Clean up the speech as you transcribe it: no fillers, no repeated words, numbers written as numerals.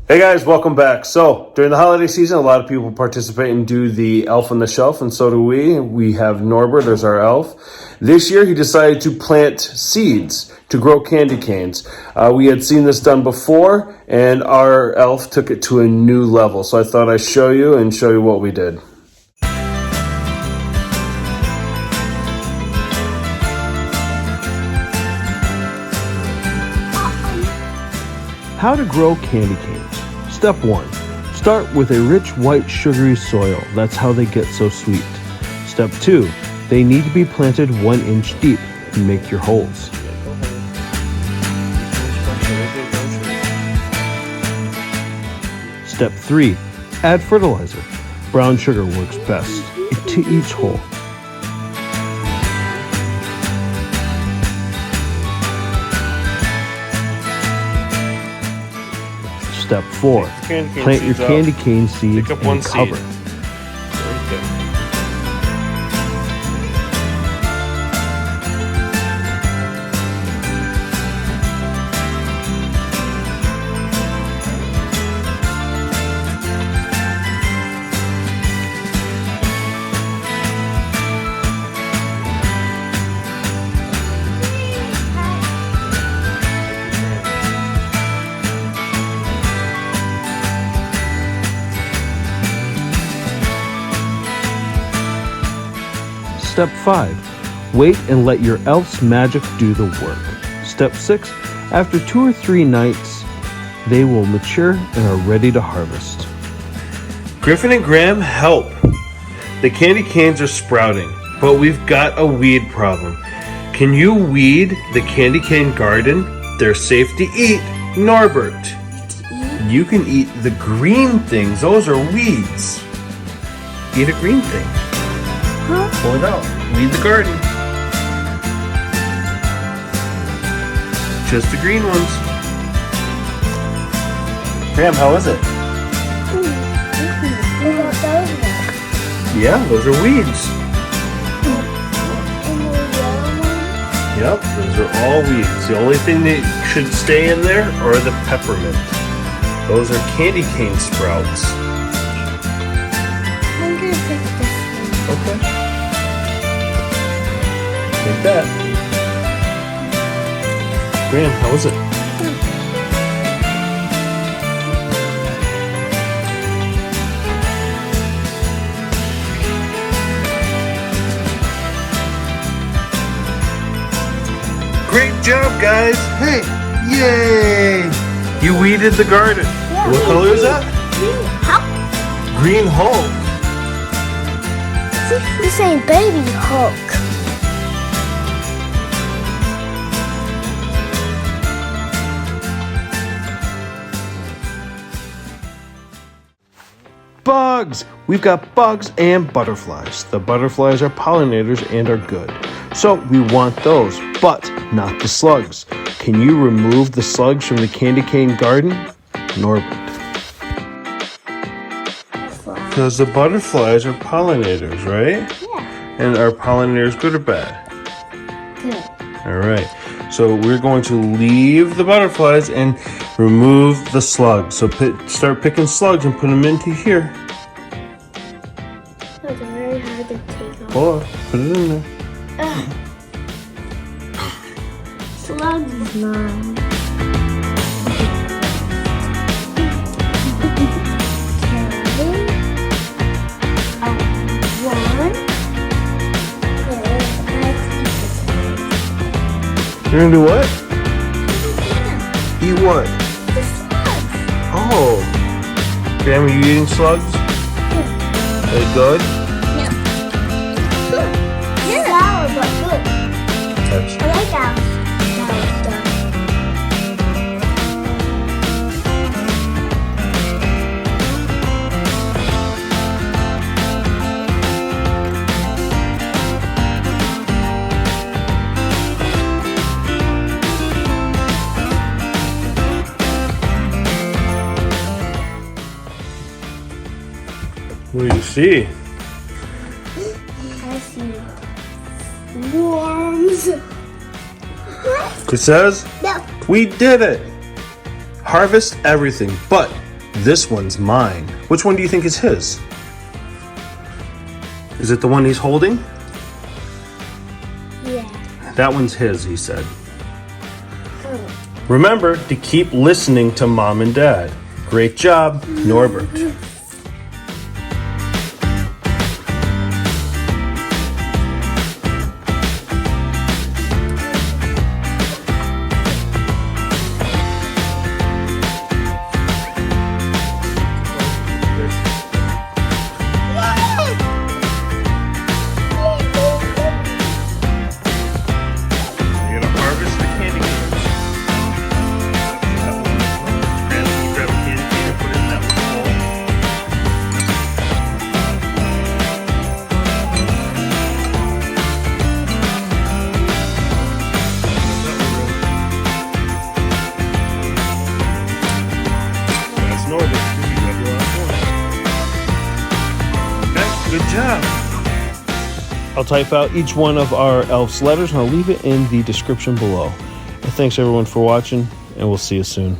Hey guys, welcome back. So, during the holiday season, a lot of people participate and do the elf on the shelf, and so do we. We have Norbert as our elf. This year, he decided to plant seeds to grow candy canes. We had seen this done before, and our elf took it to a new level. So I thought I'd show you what we did. How to grow candy canes. Step 1. Start with a rich white sugary soil. That's how they get so sweet. Step 2. They need to be planted 1 inch deep. Make your holes. Step 3. Add fertilizer. Brown sugar works best to each hole. Step 4. Plant your candy cane seed and cover. Step 5. Wait and let your elf's magic do the work. Step 6. After 2 or 3 nights, they will mature and are ready to harvest. Griffin and Graham, help! The candy canes are sprouting, but we've got a weed problem. Can you weed the candy cane garden? They're safe to eat. Norbert, you can eat the green things. Those are weeds. Eat a green thing. Pull it out. Weed the garden. Just the green ones. Graham, how is it? Yeah, those are weeds. Yep, those are all weeds. The only thing that should stay in there are the peppermint. Those are candy cane sprouts. I'm gonna pick this one. Okay. Like that. Graham, how is it? Great job, guys! Hey, yay! You weeded the garden. Yeah, What color is that? Green Hulk. Green Hulk. This ain't Baby Hulk. Bugs! We've got bugs and butterflies. The butterflies are pollinators and are good. So we want those, but not the slugs. Can you remove the slugs from the candy cane garden? Norbert. Because the butterflies are pollinators, right? Yeah. And are pollinators good or bad? Good. All right. So we're going to leave the butterflies and remove the slugs. So start picking slugs and put them into here. That's very hard to take off. Pull up. Put it in there. Slugs is mine. You're gonna do what? Eat what? The slugs. Oh. Graham, are you eating slugs? Are they good? Yeah. Good. Yeah. Sour, but good. Touch. I like sour stuff. What do you see? I see worms. It says, No. we did it. Harvest everything, but This one's mine. Which one do you think is his? Is it the one he's holding? Yeah. That one's his, he said. Remember to keep listening to Mom and Dad. Great job, Norbert. Good job. I'll type out each one of our elf's letters and I'll leave it in the description below. Thanks everyone for watching, and we'll see you soon.